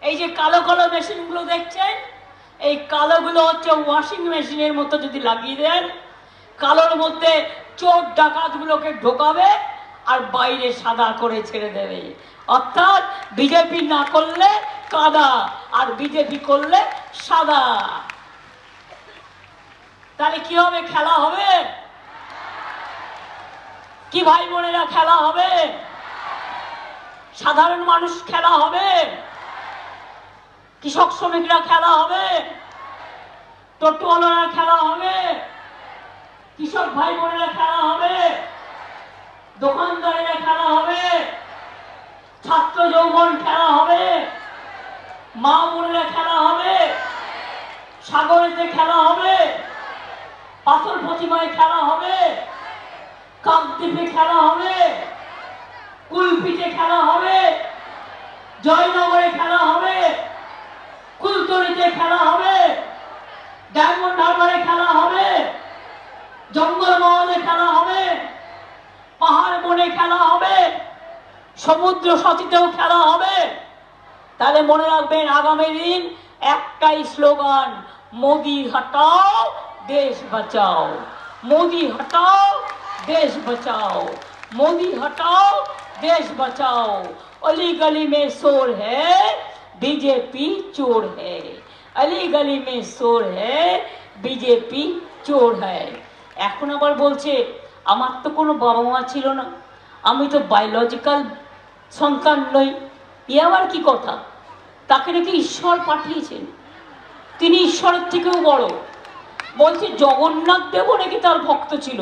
এই যে কালো কালো মেশিনগুলো দেখছেন, এই কালোগুলো হচ্ছে ওয়াশিং মেশিনের মতো যদি লাগিয়ে দেন, কালোর মধ্যে চোর ডাকাতগুলোকে ঢোকাবে আর বাইরে সাদা করে ছেড়ে দেবে। অর্থাৎ বিজেপি না করলে কাদা আর বিজেপি করলে সাদা। তাহলে কি হবে? খেলা হবে কি ভাই বোনেরা? খেলা হবে। সাধারণ মানুষ খেলা হবে, কৃষক শ্রমিকরা খেলা হবে, টোটোওয়ালারা খেলা হবে, কৃষক ভাই বোনেরা খেলা হবে, দোকানদারেরা খেলা হবে, ছাত্র যৌবন খেলা হবে, মা বোনেরা খেলা হবে, সাগরেতে খেলা হবে, পাথর প্রতিমায় খেলা হবে, কাকদ্বীপে খেলা হবে, কুলপিতে খেলা হবে, জয়নগরে খেলা হবে, কুলতলিতে খেলা হবে, ডায়মন্ড হারবারে খেলা হবে, জঙ্গলমহলে খেলা হবে, পাহাড় বনে খেলা হবে, সমুদ্র সতীতেও খেলা হবে। তাহলে মনে রাখবেন, আগামী দিন একটাই স্লোগান, মোদি হটাও দেশ বাঁচাও, মোদি হটাও देश बचाओ, मोदी हटाओ देश बचाओ। अली गली में शोर है, बीजेपी चोर है, अली गली में शोर है, बीजेपी चोर है। এখন আবার বলছে আমার তো কোনো বাবা মা ছিল না, আমি তো বায়োলজিক্যাল সন্তান নই। এ আবার কি কথা? তাকে নাকি ঈশ্বর পাঠিয়েছেন, তিনি ঈশ্বরের থেকেও বড়। বলছে জগন্নাথ দেবও নাকি তার ভক্ত ছিল।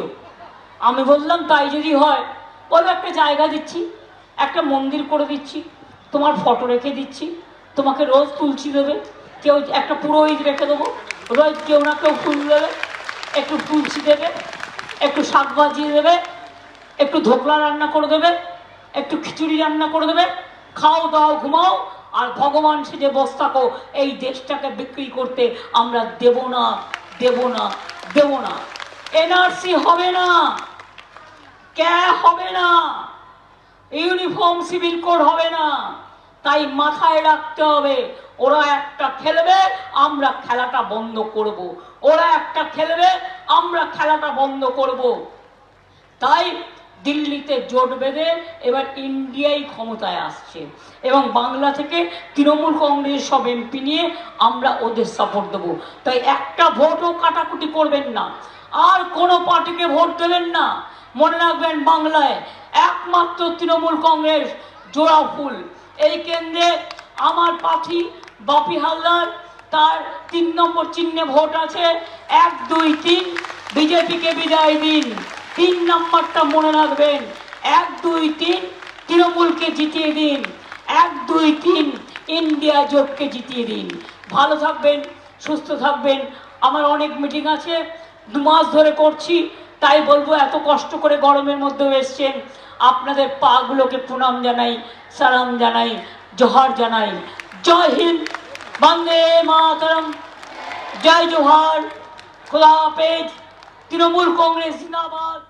আমি বললাম তাই যদি হয়, বলো একটা জায়গা দিচ্ছি, একটা মন্দির করে দিচ্ছি, তোমার ফটো রেখে দিচ্ছি, তোমাকে রোজ তুলসী দেবে, কেউ একটা পুরোহিত রেখে দেবো, রোজ কেউ না কেউ ফুল দেবে, একটু তুলসী দেবে, একটু শাক ভাজিয়ে দেবে, একটু ধোকলা রান্না করে দেবে, একটু খিচুড়ি রান্না করে দেবে, খাও দাও ঘুমাও আর ভগবান সেজে বসে থাকো। এই দেশটাকে বিক্রি করতে আমরা দেব না, দেব না, দেব না। এনআরসি হবে না, ক্যা হবে না, ইউনিফর্ম সিভিল কোড হবে না। তাই মাথায় রাখতে হবে, ওরা একটা খেলবে, আমরা খেলাটা বন্ধ করব। ওরা একটা খেলবে, আমরা খেলাটা বন্ধ করব। তাই দিল্লিতে জোট বেঁধে এবার ইন্ডিয়াই ক্ষমতায় আসছে এবং বাংলা থেকে তৃণমূল কংগ্রেস সব এমপি নিয়ে আমরা ওদের সাপোর্ট দেবো। তাই একটা ভোটও কাটাকুটি করবেন না, আর কোনো পার্টিকে ভোট দেবেন না। মনে রাখবেন, বাংলায় একমাত্র তৃণমূল কংগ্রেস জোড়া ফুল। এই কেন্দ্রে আমার প্রার্থী বাপি হালদার, তার 3 নম্বর চিহ্নে ভোট আছে। 1, 2, 3 বিজেপিকে বিদায় দিন। 3 নম্বরটা মনে রাখবেন, 1, 2, 3 তৃণমূলকে জিতিয়ে দিন, 1, 2, 3 ইন্ডিয়া জোটকে জিতিয়ে দিন। ভালো থাকবেন, সুস্থ থাকবেন। আমার অনেক মিটিং আছে, 2 মাস ধরে করছি, তাই বলবো এত কষ্ট করে গরমের মধ্যে এসছেন, আপনাদের পাগুলোকে প্রণাম জানাই, সালাম জানাই, জোহার জানাই। জয় হিন্দ, বন্দে মাতরম, জয় জোহার, খোদা হাফেজ। তৃণমূল কংগ্রেস জিন্দাবাদ।